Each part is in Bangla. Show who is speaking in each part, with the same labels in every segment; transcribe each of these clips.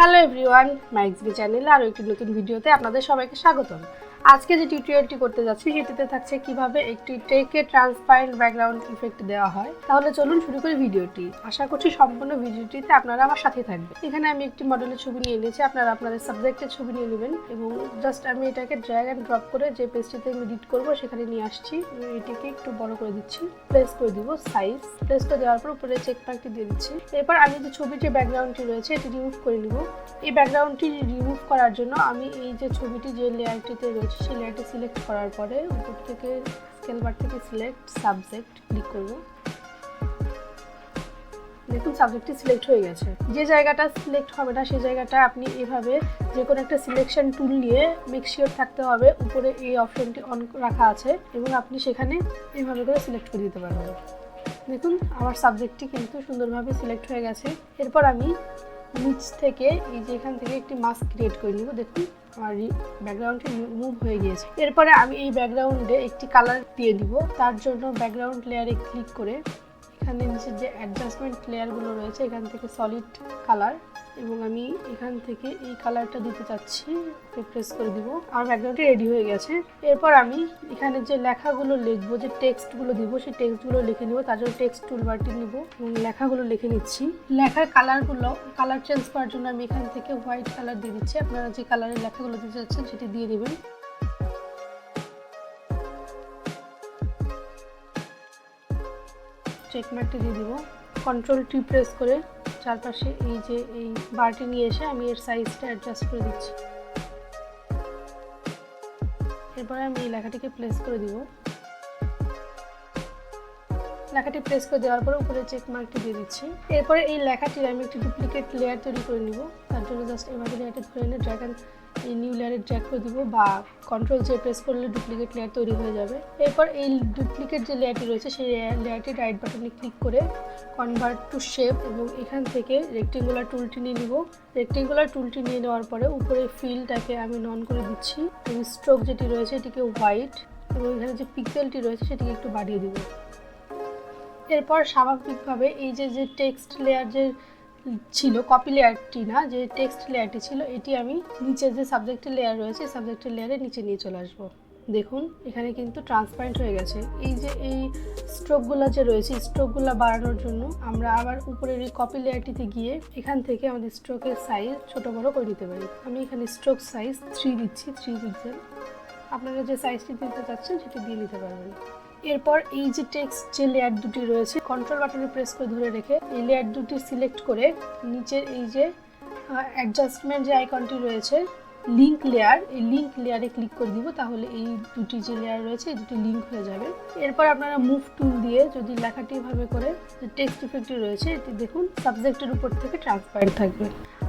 Speaker 1: হ্যালো এভরিওয়ান, ম্যাক্সবি চ্যানেলে আরও একটি নতুন ভিডিওতে আপনাদের সবাইকে স্বাগতম। আজকে যে টিউটোরিয়ালটি করতে যাচ্ছি সেটিতে থাকছে কিভাবে একটি টেকে ট্রান্সপারেন্ট ব্যাকগ্রাউন্ড ইফেক্ট দেওয়া হয়। তাহলে চলুন শুরু করি ভিডিওটি। আশা করছি সম্পূর্ণ ভিডিওটিতে আপনারা আমার সাথে থাকবেন। এখানে আমি একটি মডেলের ছবি নিয়ে নিয়েছি, আপনারা আপনাদের সাবজেক্টের ছবি নিয়ে নেবেন এবং জাস্ট আমি এটাকে ড্র্যাগ অ্যান্ড ড্রপ করে যে পেজটিতে আমি এডিট করবো সেখানে নিয়ে আসছি। এটিকে একটু বড় করে দিচ্ছি, প্লেস করে দিব সাইজ, প্লেস করে দেওয়ার পর উপরে চেক মার্কটি দিয়ে দিচ্ছি। এরপর আমি যে ছবির যে ব্যাকগ্রাউন্ডটি রয়েছে এটি রিমুভ করে নিব। এই ব্যাকগ্রাউন্ডটি রিমুভ করার জন্য আমি এই যে ছবিটি যে লেয়ারটিতে রয়েছে সেই লেয়ারটি সিলেক্ট করার পরে উপর থেকে স্কেল বার থেকে সিলেক্ট সাবজেক্ট ক্লিক করব। দেখুন সাবজেক্টটি সিলেক্ট হয়ে গেছে। যে জায়গাটা সিলেক্ট হবে না সেই জায়গাটা আপনি এভাবে যে কোনো একটা সিলেকশন টুল নিয়ে মেক শিওর থাকতে হবে উপরে এই অপশনটি অন রাখা আছে এবং আপনি সেখানে এইভাবে করে সিলেক্ট করে দিতে পারবেন। দেখুন আমার সাবজেক্টটি কিন্তু সুন্দরভাবে সিলেক্ট হয়ে গেছে। এরপর আমি নিচ থেকে এই যে এখান থেকে একটি মাস্ক ক্রিয়েট করে নিব। দেখুন আমার ব্যাকগ্রাউন্ডটি রিমুভ হয়ে গিয়েছে। এরপরে আমি এই ব্যাকগ্রাউন্ডে একটি কালার দিয়ে দিব। তার জন্য ব্যাকগ্রাউন্ড লেয়ারে ক্লিক করে এখানে নিচে যে অ্যাডজাস্টমেন্ট লেয়ারগুলো রয়েছে এখান থেকে সলিড কালার এবং আমি এখান থেকে এই কালারটা দিতে চাচ্ছি, প্রেস করে দিব। আমার ব্যাকগ্রাউন্ডটি রেডি হয়ে গেছে। এরপর আমি এখানে যে লেখাগুলো লিখবো, যে টেক্সটগুলো দিব সেই টেক্সটগুলো লিখে নিব। তার জন্য টেক্সট টুলবারটি নিব এবং লেখাগুলো লিখে নিচ্ছি। লেখার কালার চেঞ্জ করার জন্য আমি এখান থেকে হোয়াইট কালার দিয়ে দিচ্ছি। আপনারা যে কালারের লেখাগুলো দিতে চাচ্ছেন সেটি দিয়ে দেবেন। চেক মার্কটি দিয়ে দিব। কন্ট্রোল টি প্রেস করে চারপাশে এই যে এই বারটি নিয়ে এসে আমি এর সাইজটা অ্যাডজাস্ট করে দিচ্ছি। এরপরে আমি এই লেখাটিকে প্লেস করে দিব। লেখাটি প্রেস করে দেওয়ার পরে উপরে চেক মার্কটি দিয়ে দিচ্ছি। এরপরে এই লেখাটির আমি একটি ডুপ্লিকেট লেয়ার তৈরি করে নিব। তার জন্য জাস্ট এভাবে লেয়ারটি ধরে এনে ড্র্যাগ অ্যান্ড এই নিউ লেয়ারে ড্র্যাগ করে দিব বা কন্ট্রোল জে প্রেস করলে ডুপ্লিকেট লেয়ার তৈরি হয়ে যাবে। এরপর এই ডুপ্লিকেট যে লেয়ারটি রয়েছে সেই লেয়ারটি রাইট বাটনে ক্লিক করে কনভার্ট টু শেপ এবং এখান থেকে রেক্টেঙ্গুলার টুলটি নিয়ে নিব। রেক্টেঙ্গুলার টুলটি নিয়ে নেওয়ার পরে উপরে ফিলটাকে আমি নন করে দিচ্ছি এবং স্ট্রোক যেটি রয়েছে এটিকে হোয়াইট এবং এখানে যে পিক্সেলটি রয়েছে সেটিকে একটু বাড়িয়ে দিব। এরপর স্বাভাবিকভাবে এই যে টেক্সট লেয়ার যে ছিল, কপি লেয়ারটি না, যে টেক্সট লেয়ারটি ছিল এটি আমি নিচে যে সাবজেক্টের লেয়ার রয়েছে সাবজেক্টের লেয়ারে নিচে নিয়ে চলে আসবো। দেখুন এখানে কিন্তু ট্রান্সপারেন্ট হয়ে গেছে। এই যে এই স্ট্রোকগুলো যে রয়েছে স্ট্রোকগুলো বাড়ানোর জন্য আমরা আবার উপরের এই কপি লেয়ারটিতে গিয়ে এখান থেকে আমাদের স্ট্রোকের সাইজ ছোট বড় করে দিতে পারি। আমি এখানে স্ট্রোক সাইজ 3 দিচ্ছি, 3 পিক্সেল। আপনারা যে সাইজটি দিতে চাচ্ছেন সেটি দিয়ে নিতে পারবেন। এরপর এই যে টেক্সট যে লেয়ার দুটি রয়েছে কন্ট্রোল বাটনে প্রেস করে ধরে রেখে এই লেয়ার দুটি সিলেক্ট করে নিচের এই যে অ্যাডজাস্টমেন্ট যে আইকনটি রয়েছে লিঙ্ক লেয়ার, এই লিঙ্ক লেয়ারে ক্লিক করে দিব। তাহলে এই দুটি যে লেয়ার রয়েছে এই দুটি লিঙ্ক হয়ে যাবে। এরপর আপনারা মুভ টুল দিয়ে যদি লেখাটি এভাবে করে যে টেক্সট ইফেক্টটি রয়েছে এটি দেখুন সাবজেক্টের উপর থেকে ট্রান্সপারেন্ট থাকবে।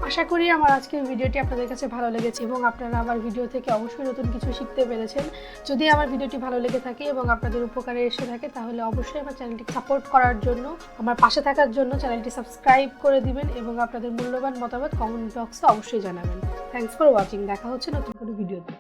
Speaker 1: আশা করি আমার আজকের ভিডিওটি আপনাদের কাছে ভালো লেগেছে এবং আপনারা আমার ভিডিও থেকে অবশ্যই নতুন কিছু শিখতে পেরেছেন। যদি আমার ভিডিওটি ভালো লেগে থাকে এবং আপনাদের উপকারে এসে থাকে তাহলে অবশ্যই আমার চ্যানেলটি সাপোর্ট করার জন্য, আমার পাশে থাকার জন্য চ্যানেলটি সাবস্ক্রাইব করে দিবেন এবং আপনাদের মূল্যবান মতামত কমেন্ট বক্সে অবশ্যই জানাবেন। Thanks for watching. দেখা হচ্ছে নতুন কোনো ভিডিওতে।